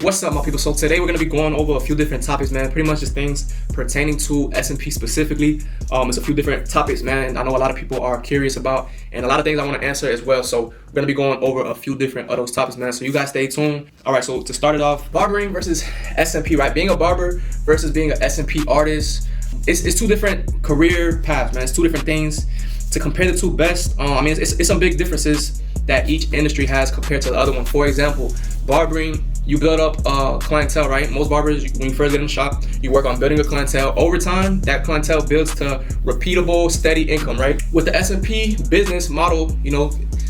What's up, my people? So today we're going to be going over a few different topics, man. Pretty much just things pertaining to S&P specifically. It's a few different topics, man, I know a lot of people are curious about, and a lot of things I want to answer as well. So we're going to be going over a few different of those topics, man. So you guys stay tuned. All right, so to start it off, barbering versus S&P, right? Being a barber versus being an S&P artist, it's two different career paths, man. It's two different things. To compare the two best, it's some big differences that each industry has compared to the other one. For example, barbering, you build up clientele, right? Most barbers, when you first get in the shop, you work on building a clientele. Over time, that clientele builds to repeatable, steady income, right? With the S&P business model,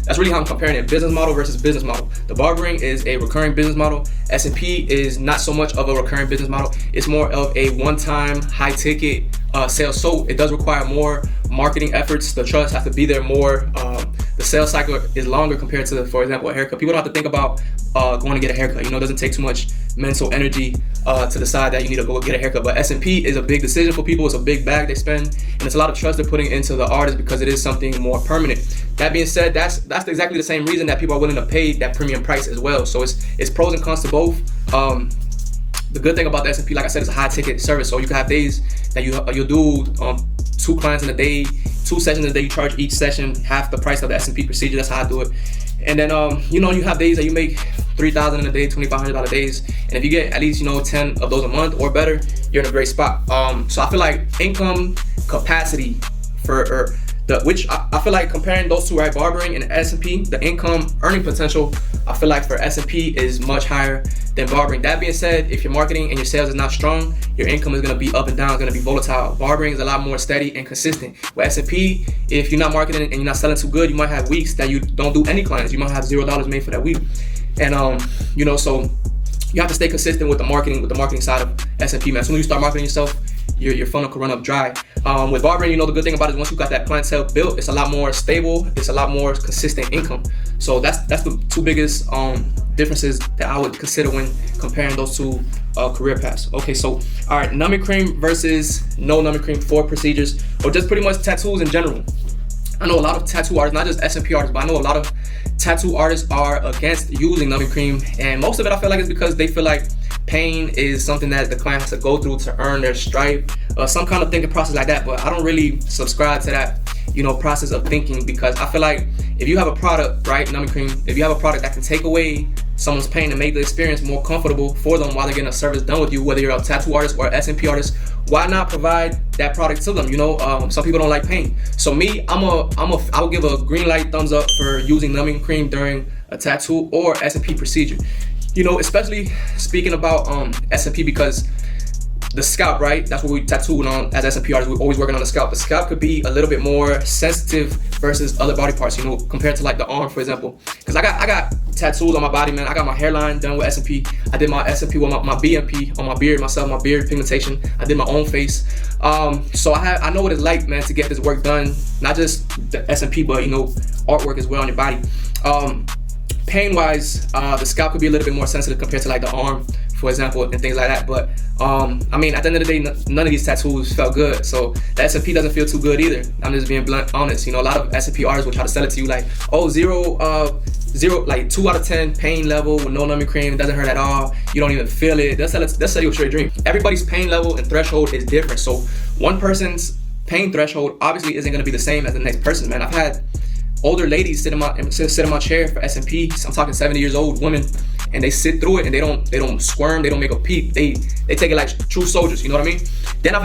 that's really how I'm comparing it. Business model versus business model. The barbering is a recurring business model. S&P is not so much of a recurring business model. It's more of a one-time, high-ticket sales. So it does require more marketing efforts. The trust has to be there more. The sales cycle is longer compared to, for example, a haircut. People don't have to think about going to get a haircut. It doesn't take too much mental energy to decide that you need to go get a haircut. But S&P is a big decision for people. It's a big bag they spend, and it's a lot of trust they're putting into the artist because it is something more permanent. That being said, that's exactly the same reason that people are willing to pay that premium price as well. So it's pros and cons to both. The good thing about the S&P, like I said, is a high ticket service. So you can have days that you'll do 2 clients in a day, 2 sessions in a day. You charge each session half the price of the S&P procedure. That's how I do it. And then you have days that you make $3,000 in a day, $2,500 days. And if you get at least 10 of those a month or better, you're in a great spot. So I feel like income capacity I feel like comparing those two, right, barbering and S&P, the income earning potential, I feel like for S&P is much higher than barbering. That being said, if your marketing and your sales is not strong, your income is going to be up and down, it's going to be volatile. Barbering is a lot more steady and consistent. With S&P, if you're not marketing and you're not selling too good, you might have weeks that you don't do any clients. You might have $0 made for that week. And so you have to stay consistent with the marketing side of S&P, man. As soon as you start marketing yourself, your funnel can run up dry. With barbering, the good thing about it is once you got that clientele built, it's a lot more stable, it's a lot more consistent income. So that's the two biggest differences that I would consider when comparing those two career paths. Okay, so all right, numbing cream versus no numbing cream for procedures, or just pretty much tattoos in general. I know a lot of tattoo artists, not just S&P artists, but I know a lot of tattoo artists are against using numbing cream, and most of it I feel like is because they feel like pain is something that the client has to go through to earn their stripe, some kind of thinking process like that. But I don't really subscribe to that, process of thinking, because I feel like if you have a product, right, numbing cream, if you have a product that can take away someone's pain and make the experience more comfortable for them while they're getting a service done with you, whether you're a tattoo artist or S&P artist, why not provide that product to them? Some people don't like pain. So me, I'll give a green light, thumbs up for using numbing cream during a tattoo or S&P procedure. Especially speaking about S&P, because the scalp, right? That's what we tattoo on as S&P artists. We're always working on the scalp. The scalp could be a little bit more sensitive versus other body parts, compared to like the arm, for example. Because I got tattoos on my body, man. I got my hairline done with S&P. I did my S&P with my BMP on my beard, my beard pigmentation. I did my own face. So I know what it's like, man, to get this work done. Not just the S&P, but artwork as well on your body. Pain-wise, the scalp could be a little bit more sensitive compared to like the arm, for example, and things like that. But at the end of the day, none of these tattoos felt good. So the S&P doesn't feel too good either. I'm just being blunt, honest. A lot of S&P artists will try to sell it to you like, zero, like 2 out of 10 pain level with no numbing cream. It doesn't hurt at all. You don't even feel it. They'll sell you a straight dream. Everybody's pain level and threshold is different. So one person's pain threshold obviously isn't going to be the same as the next person, man. I've had older ladies sit in my chair for S&P. I'm talking 70 years old women, and they sit through it and they don't squirm, they don't make a peep. They take it like true soldiers, you know what I mean? Then I've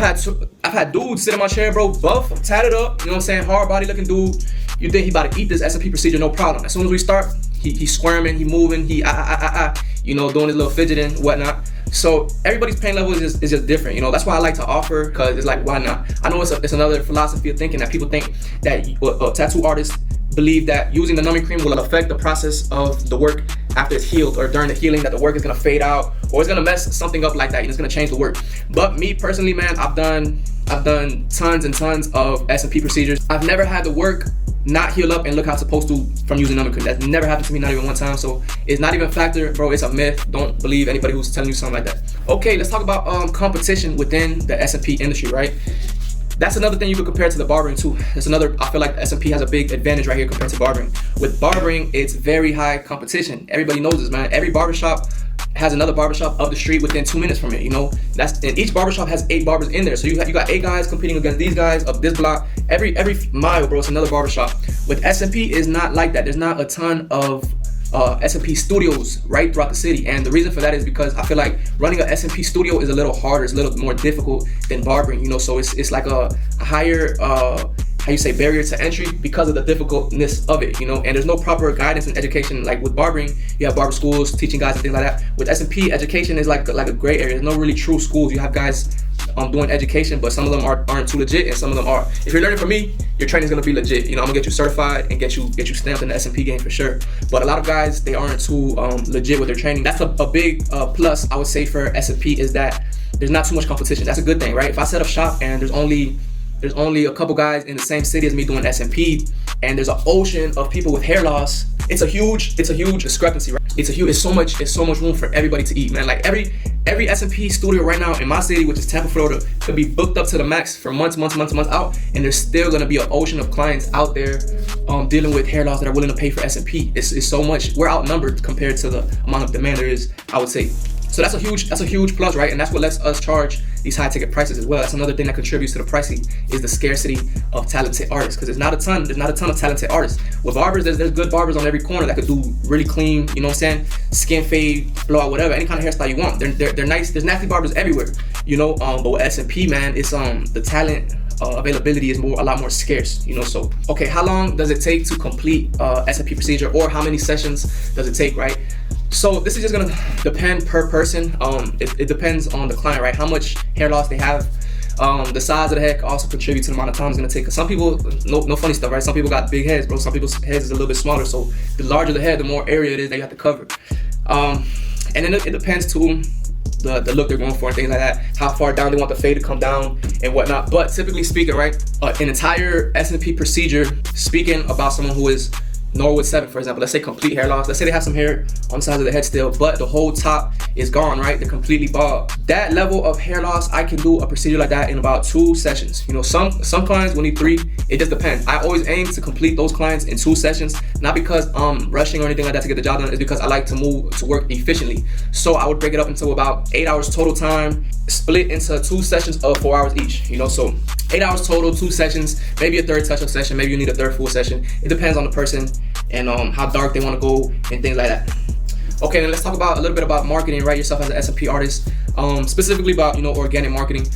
had dudes sit in my chair, bro, buff, tatted up, you know what I'm saying, hard body looking dude. You think he about to eat this S&P procedure, no problem. As soon as we start, he's squirming, he moving, doing his little fidgeting, whatnot. So everybody's pain level is just different, That's why I like to offer, because it's like, why not? I know it's another philosophy of thinking that people think that tattoo artists believe that using the numbing cream will affect the process of the work after it's healed, or during the healing, that the work is gonna fade out, or it's gonna mess something up like that, and it's gonna change the work. But me personally, man, I've done tons and tons of S&P procedures. I've never had the work not heal up and look how it's supposed to from using numbing cream. That's never happened to me, not even one time. So it's not even a factor, bro. It's a myth. Don't believe anybody who's telling you something like that. Okay, let's talk about competition within the S&P industry, right? That's another thing you could compare to the barbering too. That's another, I feel like S&P has a big advantage right here compared to barbering. With barbering, it's very high competition. Everybody knows this, man. Every barbershop has another barbershop up the street within 2 minutes from it. You know, and each barbershop has 8 barbers in there. So you got 8 guys competing against these guys up this block. Every mile, bro, it's another barbershop. With SMP, it's not like that. There's not a ton of SMP studios right throughout the city, and the reason for that is because I feel like running a SMP studio is a little harder, it's a little more difficult than barbering, you know. So it's like a higher barrier to entry because of the difficultness of it, you know. And there's no proper guidance and education. Like with barbering, you have barber schools teaching guys and things like that. With SMP, education is like a gray area. There's no really true schools. You have guys doing education, but some of them aren't too legit, and some of them are. If you're learning from me, your training's gonna be legit. You know, I'm gonna get you certified and get you stamped in the SMP game for sure. But a lot of guys, they aren't too legit with their training. That's a big plus, I would say, for SMP, is that there's not too much competition. That's a good thing, right? If I set up shop and there's only a couple guys in the same city as me doing SMP, and there's an ocean of people with hair loss, it's a huge discrepancy, right? It's so much room for everybody to eat, man. Like every SMP studio right now in my city, which is Tampa, Florida, could be booked up to the max for months out, and there's still gonna be an ocean of clients out there dealing with hair loss that are willing to pay for SMP. It's so much. We're outnumbered compared to the amount of demand there is, I would say. So that's a huge plus, right? And that's what lets us charge these high ticket prices as well. That's another thing that contributes to the pricing, is the scarcity of talented artists, because there's not a ton of talented artists. With barbers, there's good barbers on every corner that could do really clean, you know what I'm saying, skin fade, blowout, whatever, any kind of hairstyle you want. They're nice. There's nasty barbers everywhere, you know. But with SMP, man, it's the talent availability is a lot more scarce, you know. So okay, how long does it take to complete SMP procedure, or how many sessions does it take, right? So this is just gonna depend per person. It depends on the client, right? How much hair loss they have. The size of the head can also contribute to the amount of time it's gonna take. Cause some people, no funny stuff, right? Some people got big heads, bro. Some people's heads is a little bit smaller. So the larger the head, the more area it is that you have to cover. And then it depends too, the look they're going for and things like that. How far down they want the fade to come down and whatnot. But typically speaking, right, an entire SMP procedure, speaking about someone who is Norwood 7, for example, let's say complete hair loss. Let's say they have some hair on the sides of the head still, but the whole top is gone, right? They're completely bald. That level of hair loss, I can do a procedure like that in about 2 sessions. You know, some clients will need 3. It just depends. I always aim to complete those clients in 2 sessions, not because I'm rushing or anything like that to get the job done. It's because I like to work efficiently. So I would break it up into about 8 hours total time, split into 2 sessions of 4 hours each. You know, so 8 hours total, 2 sessions, maybe a third touch-up session, maybe you need a third full session. It depends on the person and how dark they want to go and things like that. Okay, then let's talk about a little bit about marketing, right? Yourself as an SMP artist, specifically about, you know, organic marketing.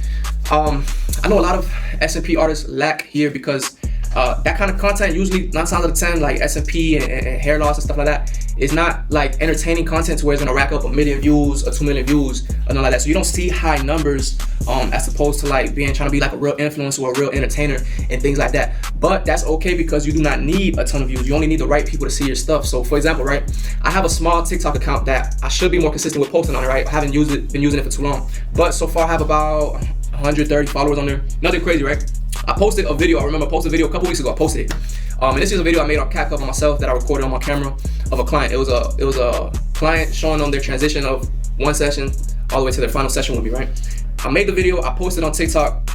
I know a lot of SMP artists lack here because that kind of content, usually 9 times out of 10, like SMP and hair loss and stuff like that, is not like entertaining content to where it's gonna rack up 1 million views or 2 million views or nothing like that. So you don't see high numbers as opposed to like trying to be like a real influencer or a real entertainer and things like that. But that's okay because you do not need a ton of views. You only need the right people to see your stuff. So for example, right, I have a small TikTok account that I should be more consistent with posting on it, right? I haven't been using it for too long. But so far I have about 130 followers on there. Nothing crazy, right? I posted a video. I remember I posted a video a couple weeks ago. I posted it. And this is a video I made on CapCut by myself that I recorded on my camera of a client. It was a client showing them their transition of 1 session all the way to their final session with me, right? I made the video. I posted on TikTok.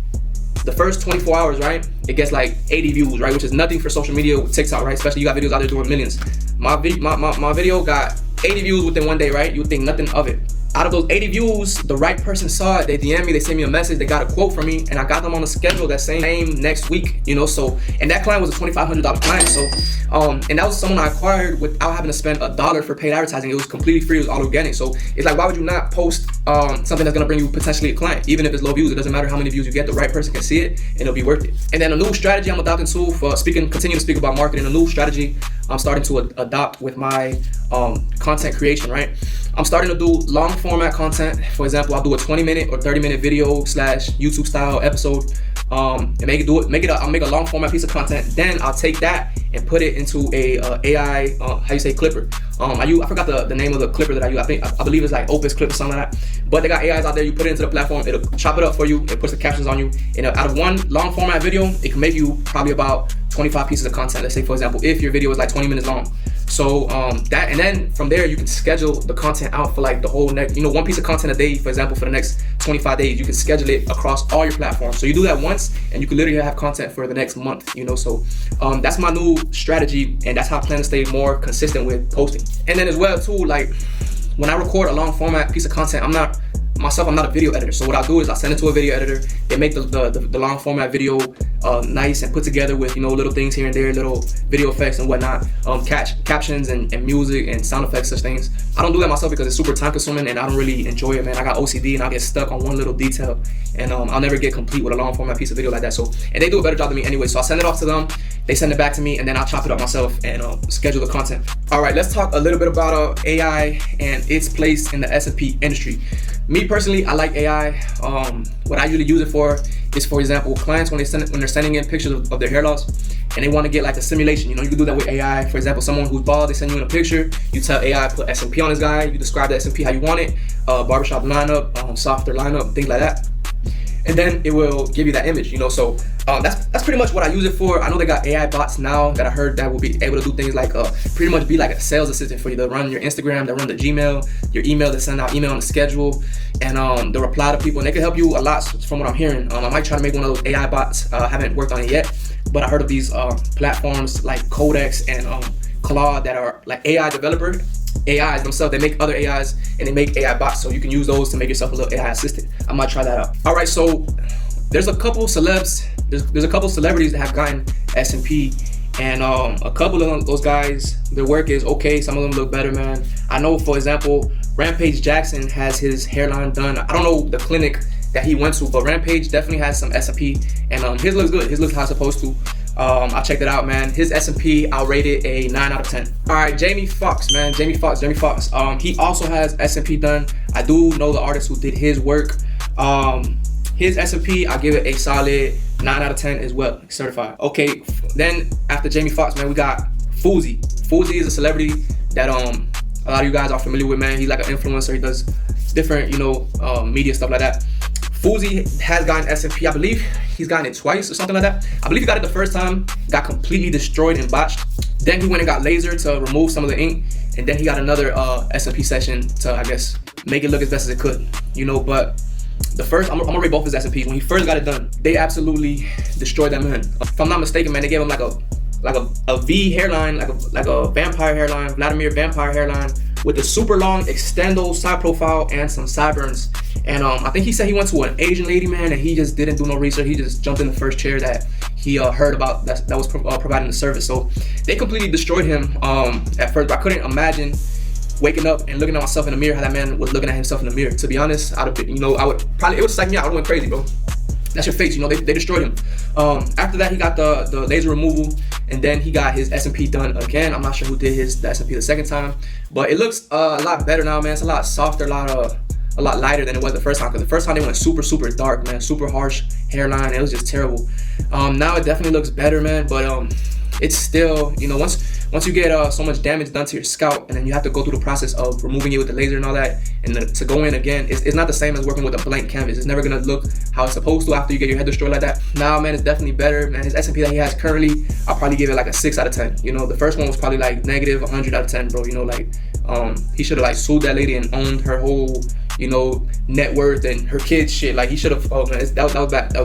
The first 24 hours, right, it gets like 80 views, right, which is nothing for social media with TikTok, right? Especially you got videos out there doing millions. My video got 80 views within 1 day, right? You would think nothing of it. Out of those 80 views, the right person saw it. They DM me, they sent me a message, they got a quote from me, and I got them on the schedule that same next week, you know. So, and that client was a $2,500 client. So, and that was someone I acquired without having to spend $1 for paid advertising. It was completely free, it was all organic. So it's like, why would you not post something that's gonna bring you potentially a client? Even if it's low views, it doesn't matter how many views you get, the right person can see it and it'll be worth it. And then a new strategy I'm adopting too for continue to speak about marketing, a new strategy I'm starting to adopt with my content creation, right? I'm starting to do long format content. For example, I'll do a 20-minute or 30-minute video / YouTube style episode, and I'll make a long format piece of content. Then I'll take that and put it into a AI clipper. I forgot the name of the clipper that I use. I believe it's like Opus Clip or something like that. But they got AIs out there. You put it into the platform, it'll chop it up for you. It puts the captions on you. And out of one long format video, it can make you probably about 25 pieces of content. Let's say, for example, if your video is like 20 minutes long. So that, and then from there you can schedule the content out for like the whole next, you know, 1 piece of content a day, for example, for the next 25 days. You can schedule it across all your platforms. So you do that once and you can literally have content for the next month, you know. So that's my new strategy, and that's how I plan to stay more consistent with posting. And then as well too, like when I record a long format piece of content, I'm not a video editor. So what I'll do is I'll send it to a video editor. They make the long format video nice and put together with, you know, little things here and there, little video effects and whatnot, captions and music and sound effects, such things. I don't do that myself because it's super time consuming and I don't really enjoy it, man. I got OCD and I get stuck on one little detail, and I'll never get complete with a long format piece of video like that. So, and they do a better job than me anyway. So I send it off to them, they send it back to me, and then I'll chop it up myself and schedule the content. All right, let's talk a little bit about AI and its place in the S&P industry. Me personally, I like AI. What I usually use it for is, for example, clients when they're sending in pictures of their hair loss and they want to get like a simulation. You know, you can do that with AI. For example, someone who's bald, they send you in a picture. You tell AI put S&P on this guy. You describe the S&P how you want it, barbershop lineup, softer lineup, things like that. And then it will give you that image, you know. So that's pretty much what I use it for. I know they got AI bots now that I heard that will be able to do things like pretty much be like a sales assistant for you. They'll run your Instagram, they'll run the Gmail, your email, they send out email on the schedule, and they'll reply to people, and they can help you a lot from what I'm hearing. I might try to make one of those AI bots. I haven't worked on it yet, but I heard of these platforms like Codex and Claude that are like AI developer. AIs themselves, they make other AIs and they make AI bots, so you can use those to make yourself a little AI assistant. I might try that out. All right, so there's a couple celebs, there's a couple celebrities that have gotten S&P, and a couple of those guys, their work is okay. Some of them look better, man. I know, for example, Rampage Jackson has his hairline done. I don't know the clinic that he went to, but Rampage definitely has some S&P, and his looks good. His looks how it's supposed to. I checked it out, man. His S&P, I'll rate it a 9 out of 10. All right, Jamie Foxx, man. Jamie Foxx. He also has S&P done. I do know the artist who did his work. His S&P, I give it a solid 9 out of 10 as well, certified. Okay, then after Jamie Foxx, man, we got Fousey. Fousey is a celebrity that a lot of you guys are familiar with, man. He's like an influencer. He does different, you know, media stuff like that. Fousey has gotten S&P. I believe he's gotten it twice or something like that. I believe he got it the first time, got completely destroyed and botched. Then he went and got laser to remove some of the ink, and then he got another S&P session to, I guess, make it look as best as it could, you know. But the first, I'm gonna rate both his S&Ps. When he first got it done, they absolutely destroyed that man. If I'm not mistaken, man, they gave him like a V hairline, like a vampire hairline, Vladimir vampire hairline, with a super long extendo side profile and some sideburns. And I think he said he went to an Asian lady, man, and he just didn't do no research. He just jumped in the first chair that he heard about that was providing the service. So they completely destroyed him at first. But I couldn't imagine waking up and looking at myself in the mirror how that man was looking at himself in the mirror. To be honest, it would psych me out. I would have went crazy, bro. That's your face, you know. They destroyed him. After that, he got the laser removal, and then he got his S&P done again. I'm not sure who did the S&P the second time, but it looks a lot better now, man. It's a lot softer, a lot lighter than it was the first time. Because the first time they went super dark, man, super harsh hairline. It was just terrible. Now it definitely looks better, man. But it's still, you know, once you get so much damage done to your scalp, and then you have to go through the process of removing it with the laser and all that, and to go in again, it's not the same as working with a blank canvas. It's never gonna look how it's supposed to after you get your head destroyed like that. Now, man, it's definitely better, man. His S&P that he has currently, I'll probably give it like a 6 out of 10. You know, the first one was probably like negative 100 out of 10, bro. You know, like he should have like sued that lady and owned her whole, you know, net worth and her kids shit. Like he should have. Oh man, that was bad.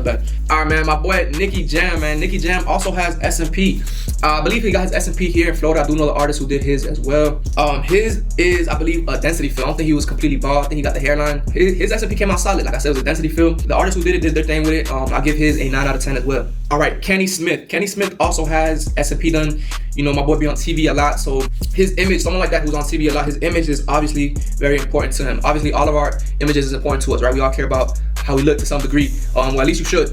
All right, man. My boy Nicky Jam, man. Nicky Jam also has S&P. I believe he got his S&P here in Florida. I do know the artist who did his as well. His is, I believe, a density fill. I don't think he was completely bald. I think he got the hairline. His S&P came out solid. Like I said, it was a density fill. The artist who did it did their thing with it. I'll give his a 9 out of 10 as well. All right, Kenny Smith. Kenny Smith also has S&P done. You know, my boy be on TV a lot, so his image, someone like that who's on TV a lot, his image is obviously very important to him. Obviously, all of our images is important to us, right? We all care about how we look to some degree. Well, at least you should.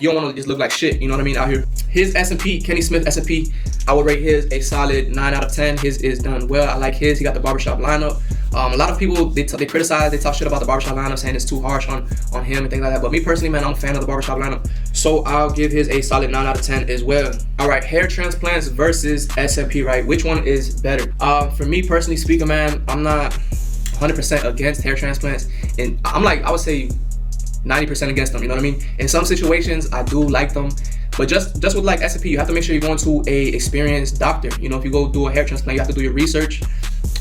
You don't want to just look like shit, you know what I mean, out here. His S&P, Kenny Smith S&P, I would rate his a solid 9 out of 10. His is done well. I like his. He got the barbershop lineup. A lot of people, they criticize, they talk shit about the barbershop lineup, saying it's too harsh on him and things like that. But me personally, man, I'm a fan of the barbershop lineup. So I'll give his a solid 9 out of 10 as well. All right, hair transplants versus S&P, right? Which one is better? For me personally speaking, man, I'm not 100% against hair transplants. And I'm like, I would say 90% against them, you know what I mean? In some situations, I do like them. But just with like S&P, you have to make sure you're going to a experienced doctor. You know, if you go do a hair transplant, you have to do your research.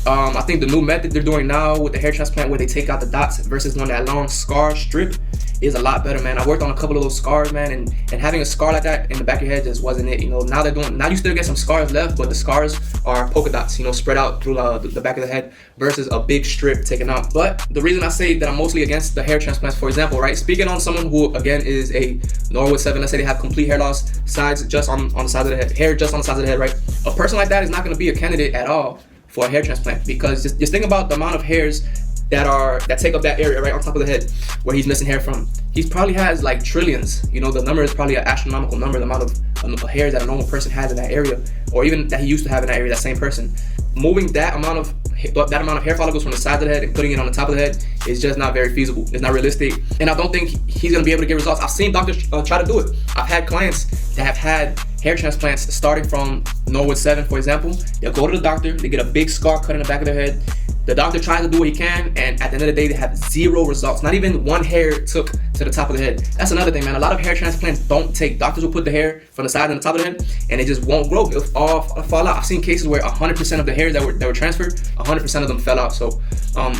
I think the new method they're doing now with the hair transplant where they take out the dots versus one that long scar strip is a lot better, man. I worked on a couple of those scars, man, and having a scar like that in the back of your head just wasn't it. You know, now you still get some scars left, but the scars are polka dots, you know, spread out through the back of the head versus a big strip taken out. But the reason I say that I'm mostly against the hair transplants, for example, right? Speaking on someone who, again, is a Norwood 7, let's say they have complete hair loss, sides just on the sides of the head, hair just on the sides of the head, right? A person like that is not going to be a candidate at all for a hair transplant, because just think about the amount of hairs that take up that area right on top of the head where he's missing hair from. He probably has like trillions. You know, the number is probably an astronomical number, the amount of hairs that a normal person has in that area, or even that he used to have in that area, that same person. Moving that amount of hair follicles from the sides of the head and putting it on the top of the head is just not very feasible. It's not realistic, and I don't think he's gonna be able to get results. I've seen doctors try to do it. I've had clients that have had hair transplants starting from Norwood 7, for example. They'll go to the doctor, they get a big scar cut in the back of their head. The doctor tries to do what he can, and at the end of the day, they have zero results. Not even one hair took to the top of the head. That's another thing, man. A lot of hair transplants don't take. Doctors will put the hair from the side and the top of the head, and it just won't grow. It'll all fall out. I've seen cases where 100% of the hairs that were transferred, 100% of them fell out. So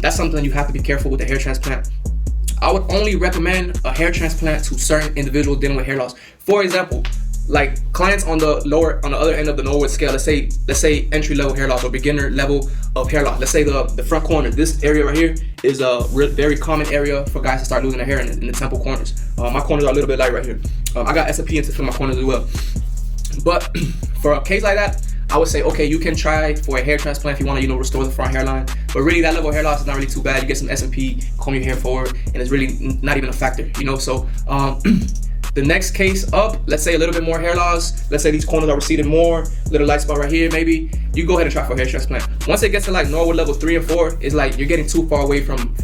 that's something you have to be careful with the hair transplant. I would only recommend a hair transplant to certain individuals dealing with hair loss. For example, like clients on the other end of the Norwood scale, let's say entry level hair loss or beginner level of hair loss. Let's say the front corner, this area right here is a very common area for guys to start losing their hair in the temple corners. My corners are a little bit light right here. I got S&P into my corners as well. But for a case like that, I would say, okay, you can try for a hair transplant if you want to, restore the front hairline. But really, that level of hair loss is not really too bad. You get some S&P, comb your hair forward, and it's really not even a factor, So the next case up, let's say a little bit more hair loss. Let's say these corners are receding more, little light spot right here maybe. You go ahead and try for a hair transplant. Once it gets to like Norwood level 3 and 4, it's like you're getting too far away from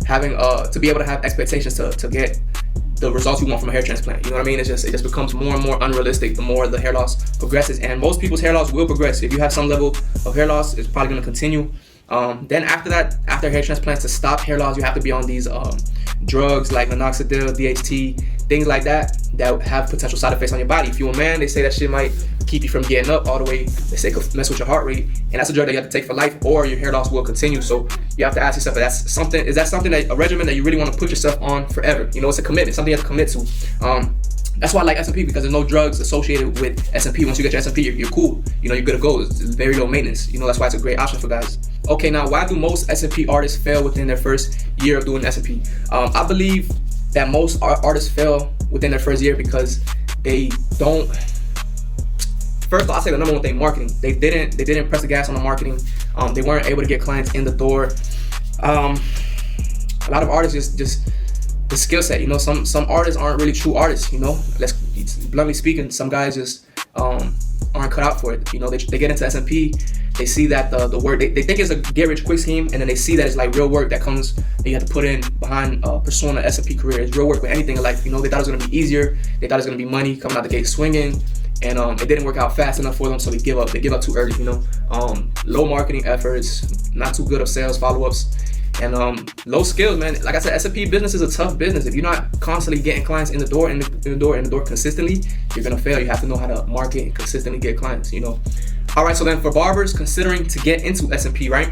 having to be able to have expectations to get the results you want from a hair transplant. You know what I mean? It just becomes more and more unrealistic the more the hair loss progresses. And most people's hair loss will progress. If you have some level of hair loss, it's probably going to continue. Then after hair transplants, to stop hair loss, you have to be on these drugs like minoxidil, DHT, things like that have potential side effects on your body. If you're a man, they say that shit might keep you from getting up all the way. They say it could mess with your heart rate, and that's a drug that you have to take for life, or your hair loss will continue. So you have to ask yourself, is that something that a regimen that you really want to put yourself on forever? It's a commitment, something you have to commit to. That's why I like S&P, because there's no drugs associated with S&P. Once you get your S&P, you're cool. You're good to go. It's very low maintenance. That's why it's a great option for guys. Okay, now why do most S&P artists fail within their first year of doing S&P? I believe that most artists fail within their first year because they don't. First of all, I'll say the number one thing: marketing. They didn't press the gas on the marketing. They weren't able to get clients in the door. A lot of artists just the skill set. Some artists aren't really true artists. Let's bluntly speaking, some guys just aren't cut out for it. They get into S&P. They see that the work, they think it's a get rich quick scheme, and then they see that it's like real work that you have to put in behind pursuing an S&P career. It's real work with anything in life. They thought it was gonna be easier. They thought it was gonna be money coming out the gate swinging, and it didn't work out fast enough for them, so they give up. They give up too early. Low marketing efforts, not too good of sales follow-ups, and low skills, man. Like I said, S&P business is a tough business. If you're not constantly getting clients in the door consistently, you're gonna fail. You have to know how to market and consistently get clients. All right, so then for barbers considering to get into S&P, right?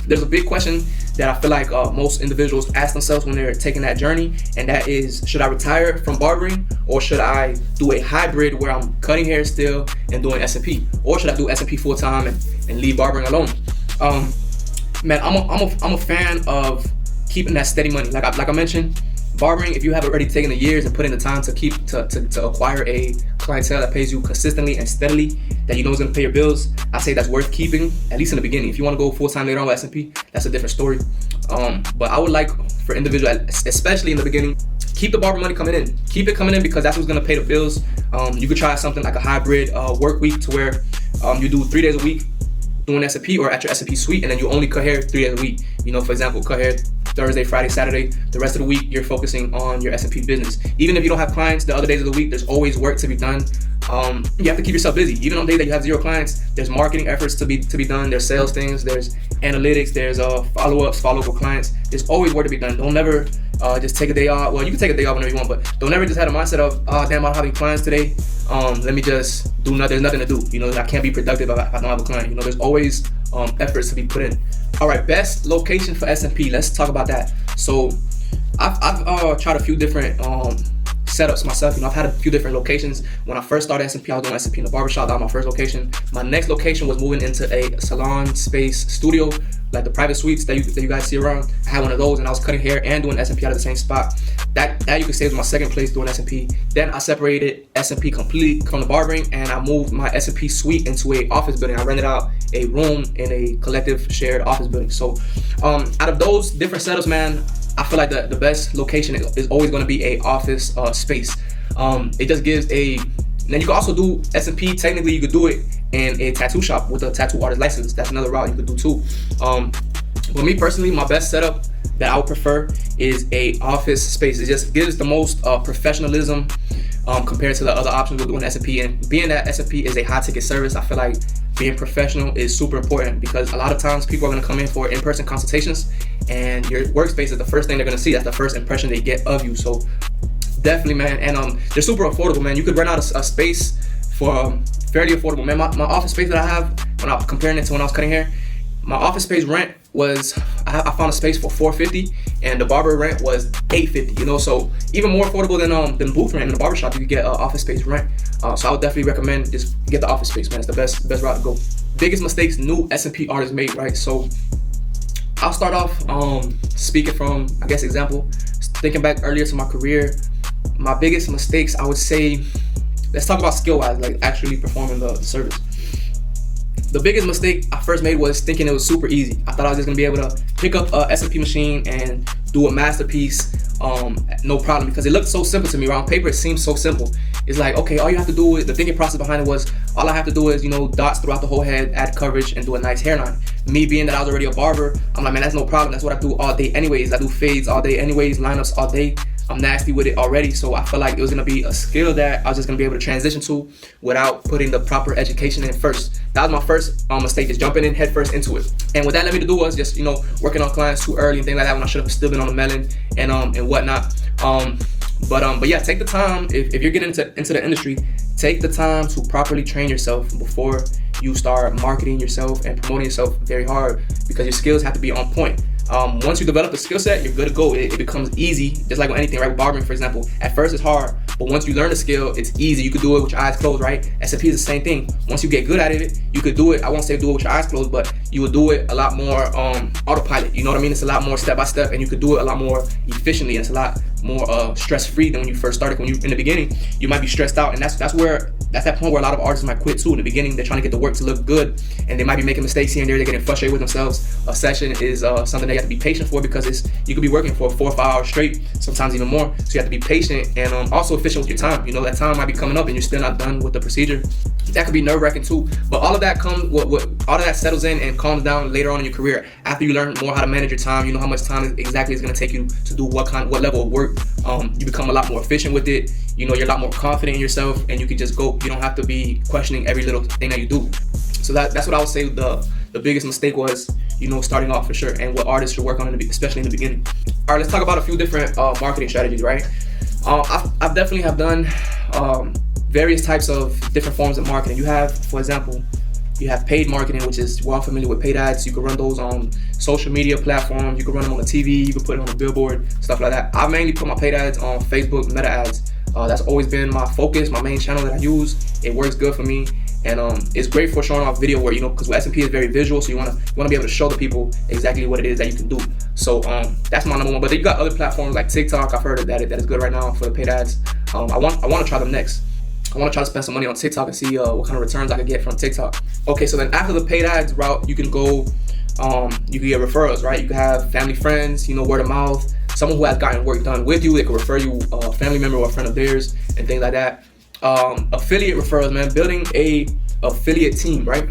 There's a big question that I feel like most individuals ask themselves when they're taking that journey, and that is, should I retire from barbering, or should I do a hybrid where I'm cutting hair still and doing S&P, or should I do S&P full time and leave barbering alone? Man, I'm a fan of keeping that steady money. Like I mentioned, barbering, if you have already taken the years and put in the time to acquire a clientele that pays you consistently and steadily, that is going to pay your bills, I say that's worth keeping, at least in the beginning. If you want to go full time later on with S&P, that's a different story. But I would like for individuals, especially in the beginning, keep the barber money coming in. Keep it coming in, because that's what's going to pay the bills. You could try something like a hybrid work week, to where you do 3 days a week doing S&P or at your S&P suite, and then you only cut hair 3 days a week. For example, cut hair Thursday, Friday, Saturday. The rest of the week, you're focusing on your S&P business. Even if you don't have clients the other days of the week, there's always work to be done. You have to keep yourself busy. Even on days that you have 0 clients, there's marketing efforts to be done. There's sales things. There's analytics. There's follow-ups, follow-up with clients. There's always work to be done. Don't never just take a day off. Well, you can take a day off whenever you want, but don't ever just have a mindset of, damn, I don't have any clients today. Let me just do nothing. There's nothing to do. I can't be productive if I don't have a client. There's always efforts to be put in. All right, best location for S&P. Let's talk about that. So I've tried a few different setups myself. You know, I've had a few different locations. When I first started SMP, I was doing SMP in the barbershop. That was my first location. My next location was moving into a salon space studio, like the private suites that you guys see around. I had one of those, and I was cutting hair and doing SMP out of the same spot. That you could say was my second place doing SMP. Then I separated SMP completely from the barbering, and I moved my SMP suite into a office building. I rented out a room in a collective shared office building. So out of those different setups, man, I feel like the best location is always going to be a office space. It just gives a. Then you can also do SMP. Technically, you could do it in a tattoo shop with a tattoo artist license. That's another route you could do too. But me personally, my best setup that I would prefer is a office space. It just gives the most professionalism compared to the other options with doing SMP. And being that SMP is a high ticket service, I feel like being professional is super important, because a lot of times people are going to come in for in-person consultations, and your workspace is the first thing they're going to see. That's the first impression they get of you. So definitely, man. And they're super affordable, man. You could rent out a space for fairly affordable, man. My office space that I have, when I was comparing it to when I was cutting hair, my office space rent was, I found a space for $450, and the barber rent was $850. You know, so even more affordable than booth rent in the barbershop. You could get office space rent. So I would definitely recommend just get the office space, man. It's the best route to go. Biggest mistakes new SMP artists made, right? So I'll start off speaking from, I guess, example. Thinking back earlier to my career, my biggest mistakes, I would say, let's talk about skill-wise, like actually performing the service. The biggest mistake I first made was thinking it was super easy. I thought I was just gonna be able to pick up a SMP machine and do a masterpiece, no problem, because it looked so simple to me. On paper, it seems so simple. It's like, okay, all you have to do is, the thinking process behind it was, all I have to do is, you know, dots throughout the whole head, add coverage, and do a nice hairline. Me being that I was already a barber, I'm like, man, that's no problem. That's what I do all day anyways. I do fades all day anyways, lineups all day. I'm nasty with it already, so I feel like it was gonna be a skill that I was just gonna be able to transition to without putting the proper education in first. That was my first mistake, just jumping in head first into it. And what that led me to do was just, you know, working on clients too early and things like that when I should have still been on the melon and whatnot. But yeah, take the time if you're getting into the industry. Take the time to properly train yourself before you start marketing yourself and promoting yourself very hard, because your skills have to be on point. Once you develop the skill set, you're good to go. It becomes easy, just like with anything, right? With barbering, for example, at first it's hard, but once you learn the skill, it's easy. You could do it with your eyes closed, right? SMP is the same thing. Once you get good at it, you could do it. I won't say do it with your eyes closed, but you would do it a lot more autopilot. You know what I mean? It's a lot more step by step, and you could do it a lot more efficiently. And it's a lot more stress-free than when you first started. When you in the beginning, you might be stressed out, and that's that point where a lot of artists might quit too. In the beginning, they're trying to get the work to look good, and they might be making mistakes here and there. They're getting frustrated with themselves. A session is something that you have to be patient for, because you could be working for 4 or 5 hours straight, sometimes even more. So you have to be patient and also efficient with your time. You know, that time might be coming up and you're still not done with the procedure. That could be nerve-wracking too. But all of that all of that settles in and calms down later on in your career. After you learn more how to manage your time, you know how much time exactly it's going to take you to do what level of work. You become a lot more efficient with it. You know, you're a lot more confident in yourself, and you can just go. You don't have to be questioning every little thing that you do. So that's what I would say the biggest mistake was, you know, starting off for sure, and what artists should work on, especially in the beginning. All right, let's talk about a few different marketing strategies, right? I've definitely have done various types of different forms of marketing. You have, for example, you have paid marketing, which is, we're all familiar with paid ads. You can run those on social media platforms. You can run them on the TV. You can put it on a billboard, stuff like that. I mainly put my paid ads on Facebook, Meta ads. That's always been my focus, my main channel that I use. It works good for me, and it's great for showing off video work, you know, because SMP is very visual, so you want to be able to show the people exactly what it is that you can do. So that's my number one. But then you got other platforms like TikTok. I've heard that is good right now for the paid ads. I want to try them next. I want to try to spend some money on TikTok and see what kind of returns I can get from TikTok. Okay, so then after the paid ads route, you can go, you can get referrals, right? You can have family, friends, you know, word of mouth. Someone who has gotten work done with you, they could refer you a family member or a friend of theirs and things like that. Affiliate referrals, man, building a affiliate team, right?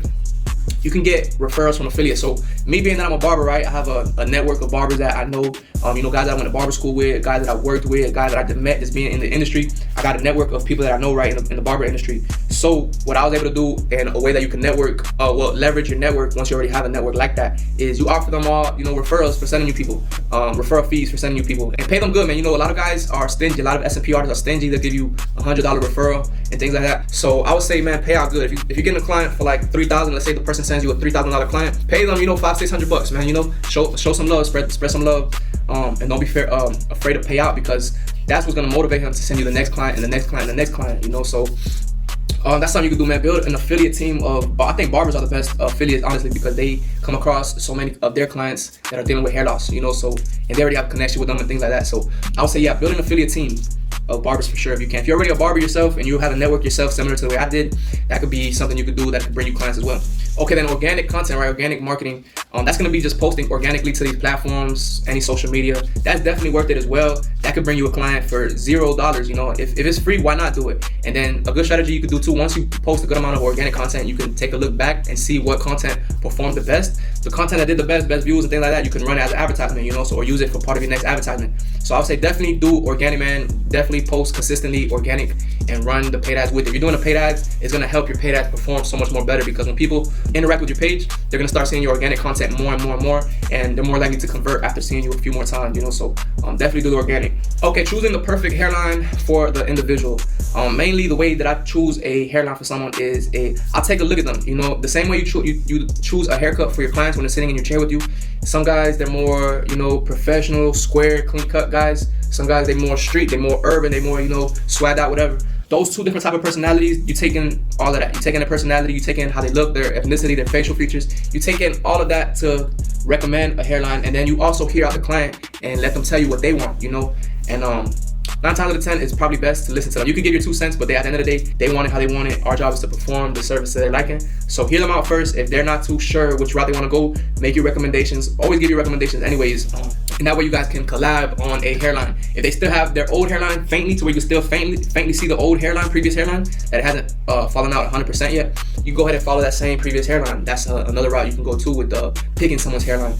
You can get referrals from affiliates. So me being that I'm a barber, right, I have a network of barbers that I know, you know, guys that I went to barber school with, guys that I worked with, guys that I met just being in the industry. I got a network of people that I know, right, in the barber industry. So what I was able to do, and a way that you can network, leverage your network once you already have a network like that, is you offer them all, you know, referrals for sending you people, referral fees for sending you people, and pay them good, man. You know, a lot of guys are stingy. A lot of SMP artists are stingy. They'll give you $100 referral and things like that. So I would say, man, pay out good. If you're getting a client for like $3,000, let's say the person sends you a $3,000 client, pay them, $500-600, man. Show some love, spread some love, and don't be afraid to pay out, because that's what's gonna motivate him to send you the next client and the next client and the next client. So that's something you can do, man. Build an affiliate team of, I think barbers are the best affiliates, honestly, because they come across so many of their clients that are dealing with hair loss, so, and they already have a connection with them and things like that. So I would say, yeah, build an affiliate team of barbers for sure if you can. If you're already a barber yourself and you have a network yourself similar to the way I did, that could be something you could do that could bring you clients as well. Okay, then organic content, right? Organic marketing. That's gonna be just posting organically to these platforms, any social media. That's definitely worth it as well. That could bring you a client for $0. If it's free, why not do it? And then a good strategy you could do too, once you post a good amount of organic content, you can take a look back and see what content performed the best. The content that did the best views and things like that, you can run it as an advertisement, or use it for part of your next advertisement. So I would say definitely do organic, man. Definitely post consistently organic and run the paid ads with it. If you're doing a paid ads, it's gonna help your paid ads perform so much more better, because when people interact with your page, they're gonna start seeing your organic content more and more and more, and they're more likely to convert after seeing you a few more times, So definitely do the organic. Okay, choosing the perfect hairline for the individual. Mainly the way that I choose a hairline for someone is I'll take a look at them. The same way you choose a haircut for your clients when they're sitting in your chair with you. Some guys, they're more, professional, square, clean cut guys. Some guys, they're more street, they're more urban, they're more, swagged out, whatever. Those two different type of personalities, you take in all of that. You take in their personality, you take in how they look, their ethnicity, their facial features. You take in all of that to recommend a hairline, and then you also hear out the client and let them tell you what they want, And 9 times out of 10, it's probably best to listen to them. You can give your 2 cents, but at the end of the day, they want it how they want it. Our job is to perform the service that they're liking. So hear them out first. If they're not too sure which route they want to go, make your recommendations. Always give your recommendations anyways. And that way you guys can collab on a hairline. If they still have their old hairline faintly, to where you can still faintly see the old hairline, previous hairline, that hasn't fallen out 100% yet, you go ahead and follow that same previous hairline. That's another route you can go to with picking someone's hairline.